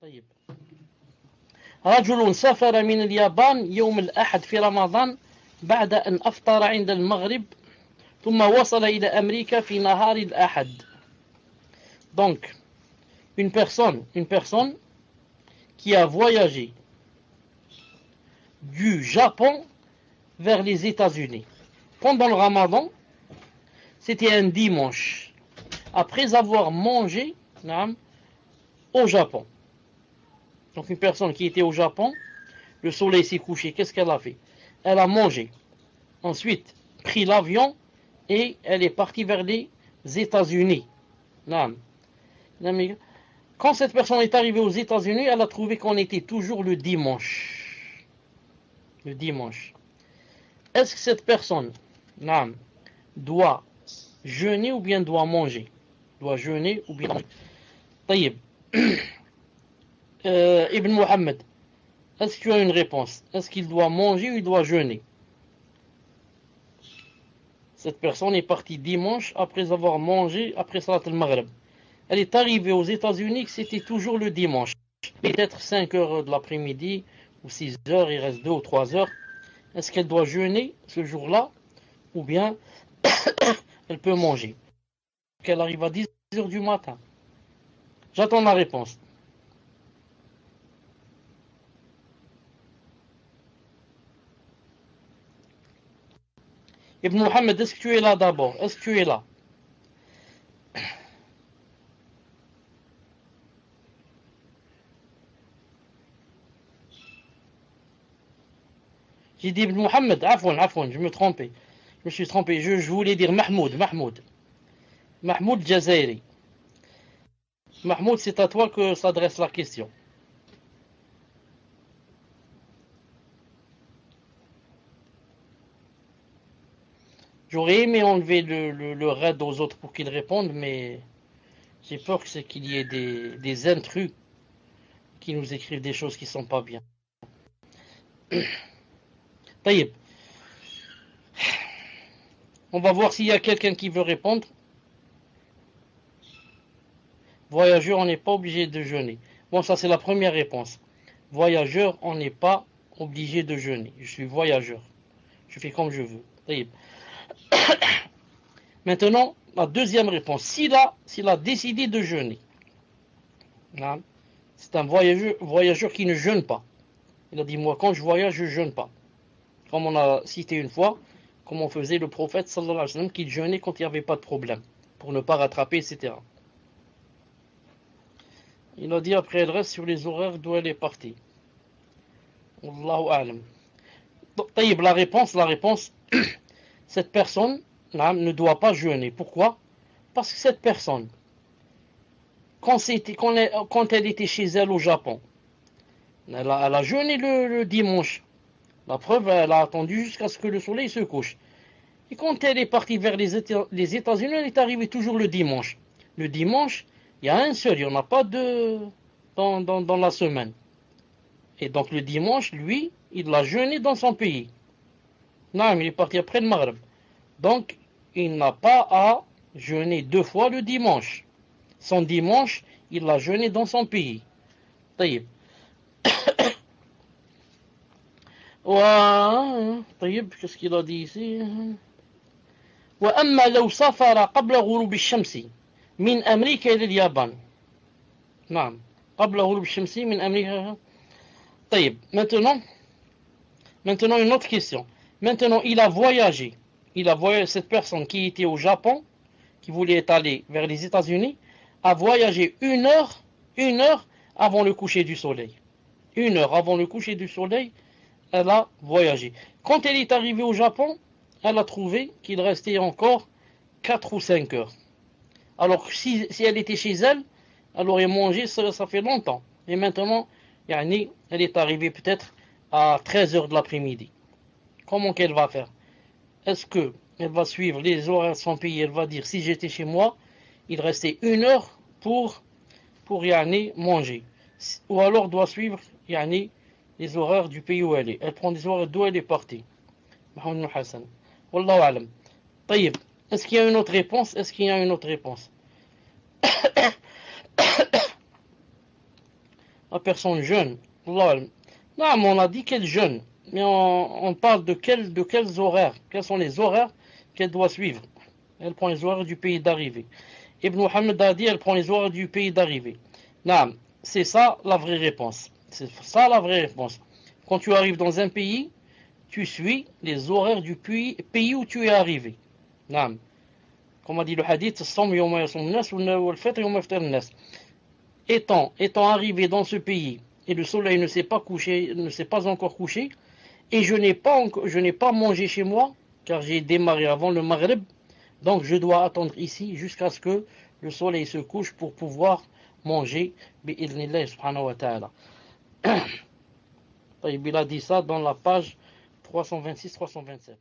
طيب رجل سافر من اليابان يوم الأحد في رمضان بعد أن أفطر عند المغرب ثم وصل إلى أمريكا في نهار الأحد. Donc, une personne qui a voyagé du Japon vers les États-Unis. Pendant le Ramadan, c'était un dimanche, après avoir mangé au Japon. Donc une personne qui était au Japon, le soleil s'est couché, qu'est-ce qu'elle a fait? Elle a mangé, ensuite pris l'avion et elle est partie vers les États-Unis. Quand cette personne est arrivée aux États-Unis, elle a trouvé qu'on était toujours le dimanche. Le dimanche. Est-ce que cette personne doit jeûner ou bien doit manger? Doit jeûner ou bien manger? طيب. Ibn Muhammad, est-ce que tu as une réponse? Est-ce qu'il doit manger ou il doit jeûner? Cette personne est partie dimanche après avoir mangé après Salat al-Maghrib. Elle est arrivée aux États-Unis, c'était toujours le dimanche. Peut-être 5 heures de l'après-midi ou 6 heures, il reste 2 ou 3 heures. Est-ce qu'elle doit jeûner ce jour-là ou bien elle peut manger? Qu'elle arrive à 10 heures du matin. J'attends la réponse. Ibn Muhammad, est-ce que tu es là d'abord? Est-ce que tu es là? J'ai dit Ibn Muhammad, afwan, je me trompais. Je me suis trompé, je voulais dire Mahmoud Jazairi. Mahmoud, c'est à toi que s'adresse la question. J'aurais aimé enlever le raid aux autres pour qu'ils répondent, mais j'ai peur qu'il y ait des intrus qui nous écrivent des choses qui ne sont pas bien. Taïb. On va voir s'il y a quelqu'un qui veut répondre. Voyageur, on n'est pas obligé de jeûner. Bon, ça c'est la première réponse. Voyageur, on n'est pas obligé de jeûner. Je suis voyageur. Je fais comme je veux. Taïb. Maintenant, la deuxième réponse. S'il a décidé de jeûner, c'est un voyageur qui ne jeûne pas. Il a dit, moi, quand je voyage, je ne jeûne pas. Comme on a cité une fois, comme on faisait le prophète, sallallahu alayhi wa sallam, qui jeûnait quand il n'y avait pas de problème, pour ne pas rattraper, etc. Il a dit, après, elle reste sur les horaires d'où elle est partie. Allahu a'lam. Taïb, la réponse, cette personne ne doit pas jeûner. Pourquoi? Parce que cette personne, quand elle était chez elle au Japon, elle a jeûné le dimanche. La preuve, elle a attendu jusqu'à ce que le soleil se couche. Et quand elle est partie vers les États-Unis, elle est arrivée toujours le dimanche. Le dimanche, il y a un seul, il n'y en a pas deux dans la semaine. Et donc le dimanche, lui, il l'a jeûné dans son pays. Non, il est parti après le Maghreb. Donc, il n'a pas à jeûner 2 fois le dimanche. Son dimanche, il l'a jeûné dans son pays. طيب. طيب, qu'est-ce qu'il a dit ici? وأما لو سافر قبل غروب الشمس من أمريكا إلى اليابان. نعم, قبل غروب الشمس من أمريكا. طيب, maintenant une autre question. Maintenant, il a voyagé, cette personne qui était au Japon, qui voulait aller vers les États-Unis, a voyagé une heure avant le coucher du soleil. 1 heure avant le coucher du soleil, elle a voyagé. Quand elle est arrivée au Japon, elle a trouvé qu'il restait encore 4 ou 5 heures. Alors si elle était chez elle, elle aurait mangé, ça fait longtemps. Et maintenant, elle est arrivée peut-être à 13 heures de l'après-midi. Comment qu'elle va faire? Est-ce qu'elle va suivre les horaires de son pays? Elle va dire, si j'étais chez moi, il restait 1 heure pour manger. Ou alors doit suivre les horaires du pays où elle est. Elle prend des horaires d'où elle est partie. Mohamed Hassan. Wallahu alam. طيب. Est-ce qu'il y a une autre réponse? la personne jeûne. Allah. Non, on a dit qu'elle jeûne, mais on parle de quels horaires, quels sont les horaires qu'elle doit suivre. Elle prend les horaires du pays d'arrivée. Ibn Muhammad a dit, elle prend les horaires du pays d'arrivée. Non, c'est ça la vraie réponse. C'est ça la vraie réponse. Quand tu arrives dans un pays, tu suis les horaires du pays où tu es arrivé. Non. Comme a dit le hadith, étant arrivé dans ce pays et le soleil ne s'est pas couché, ne s'est pas encore couché, et je n'ai pas mangé chez moi, car j'ai démarré avant le Maghreb, donc je dois attendre ici jusqu'à ce que le soleil se couche pour pouvoir manger, bi'idhnillah subhanahu wa ta'ala. Il a dit ça dans la page 326-327.